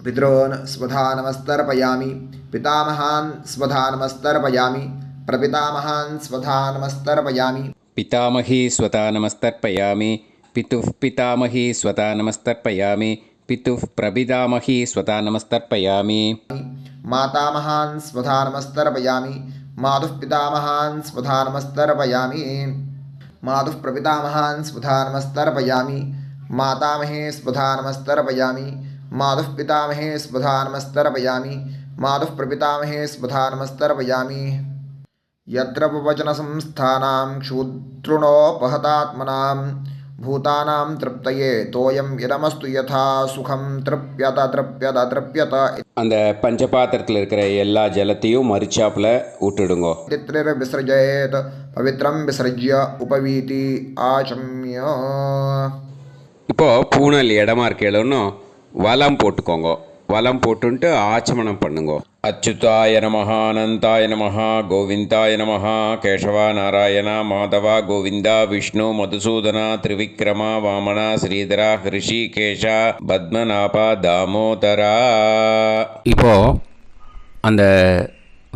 पितॄन् स्वधा नमस्तर्पयामि पितामहान् स्वधा नमस्तर्पयामि प्रपितामहान् स्वधा नमस्तर्पयामि पितामही स्वता नमस्तर्पयामि पितुः पितामही स्वता नमस्तर्पयामि पितुः प्रपितामही स्वता नमस्तर्पयामि मातामहान् स्वधा नमस्तर्पयामि मातुः पितामहान् स्वधा नमस्तर्पयामि मातुः प्रपितामहान् स्वधा नमस्तर्पयामि मातामहे स्वधा नमस्तर्पयामि मातुः पितामहे स्वधा नमस्तर्पयामि मातुः प्रपितामहे स्वधा नमस्तर्पयामि यत्र वचनसंस्थानां क्षूद्रुणोपहतात्मनां भूतानां तृप्तये तोयं इदमस्तु यथा सुखं तृप्यत तृप्यत तृप्यत அந்த பஞ்சபாத்திரத்தில் இருக்கிற எல்லா ஜலத்தையும் மறிச்சாப்பில் விட்டுடுங்கோ. विसृजेत् पवित्रं विसृज्य उपवीति आचम्य இப்போது பூனல் இடமா இருக்கேன்னு வலம் போட்டுக்கோங்க. வலம் போட்டுன்ட்டு ஆச்சமனம் பண்ணுங்கோ. அச்சுதாய நமஹ அனந்தாய நமஹ கோவிந்தாய நமஹ கேசவா நாராயண மாதவா கோவிந்தா விஷ்ணு மதுசூதனா திரிவிக்ரமா வாமனா ஸ்ரீதரா ஹிருஷிகேஷா பத்மநாபா தாமோதரா. இப்போது அந்த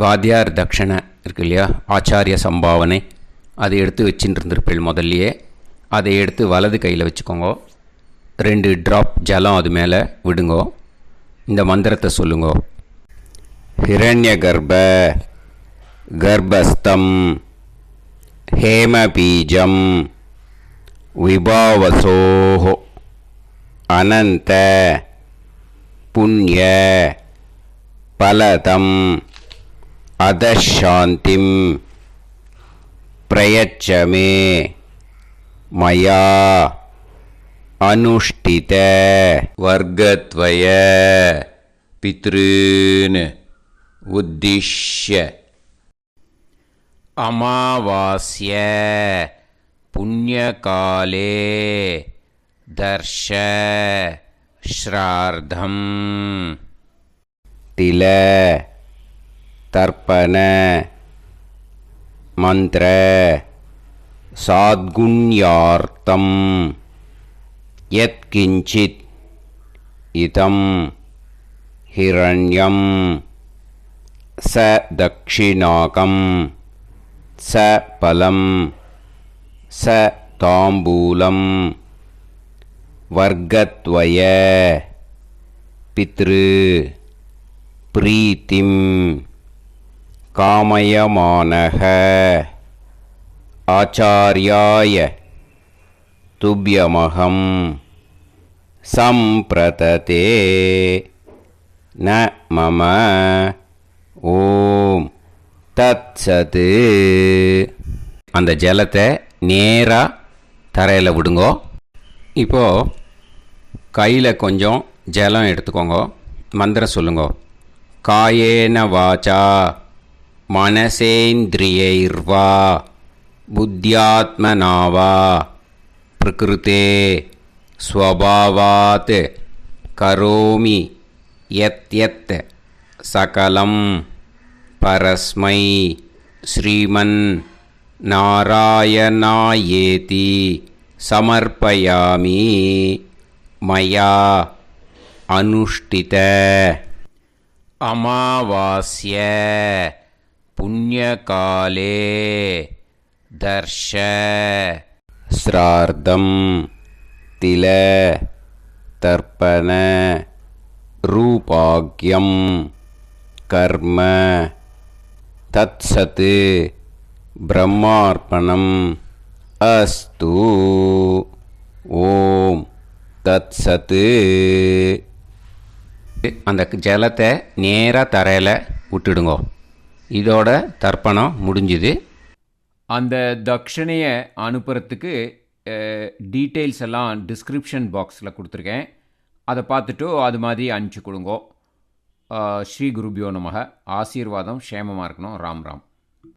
வாத்தியார் தட்சணை இருக்கு இல்லையா, ஆச்சாரிய சம்பாவனை, அதை எடுத்து வச்சுட்டு இருந்திருப்பேள் முதல்லையே. அதை எடுத்து வலது கையில் வச்சுக்கோங்க. 2 ட்ராப் ஜலம் அது மேலே விடுங்கோ. இந்த மந்திரத்தை சொல்லுங்கோ. ஹிரண்ய கர்ப்ப கர்ப்பஸ்தம் ஹேமபீஜம் விபாவசோஹோ அனந்த புண்ணிய பலதம் அதசாந்திம் பிரயச்சமே மயா அனுஷ்டித வர்க்கத்வய பித்ருன் உத்திஷ்ய அமாவாஸ்ய புண்ணியகாலே தர்ஷ ஸ்ரார்த்தம் தில தர்ப்பண மந்திர சாத்குண்யார்த்தம் யத்கிஞ்சித் இதம் ஹிரண்யம் ச தக்ஷிணாகம் ச பலம் ச தாம்பூலம் வர்க்கத்வய பித்ரு பிரீத்திம் காமயமானஹ ஆச்சார்யாய துப்யமகம் சம்பிரததே ந மம ஓம் தத்சத். அந்த ஜலத்தை நேராக தரையில் விடுங்கோ. இப்போது கையில் கொஞ்சம் ஜலம் எடுத்துக்கோங்க. மந்திரம் சொல்லுங்கோ. காயேன வாச்சா மனசேந்திரியைர்வா புத்தியாத்மனாவா பிரகிருதே ஸ்வபாவாத் கரோமி யத் யத் சகலம் பரஸ்மை ஸ்ரீமன் நாராயணாயேதி சமர்ப்பயாமி மயா அனுஷ்டித. அமாவாஸ்ய புண்ணியகாலே தர்ஷ ஸ்ரார்த்தம் தில தர்ப்பண ரூபாக்யம் கர்ம தத்சத் பிரம்மார்ப்பணம் அஸ்து. ஓம் தத்சத். அந்த ஜலத்தை நேராக தரையில் விட்டுடுங்கோ. இதோட தர்ப்பணம் முடிஞ்சுது. அந்த தட்சணையை அனுப்புறதுக்கு டீட்டெயில்ஸ் எல்லாம் டிஸ்கிரிப்ஷன் பாக்ஸில் கொடுத்துருக்கேன். அதை பார்த்துட்டு அது மாதிரி அனுப்பிச்சி கொடுங்கோ. ஸ்ரீ குருபியோ நமக. ஆசீர்வாதம் க்ஷேமமாக இருக்கணும். ராம் ராம்.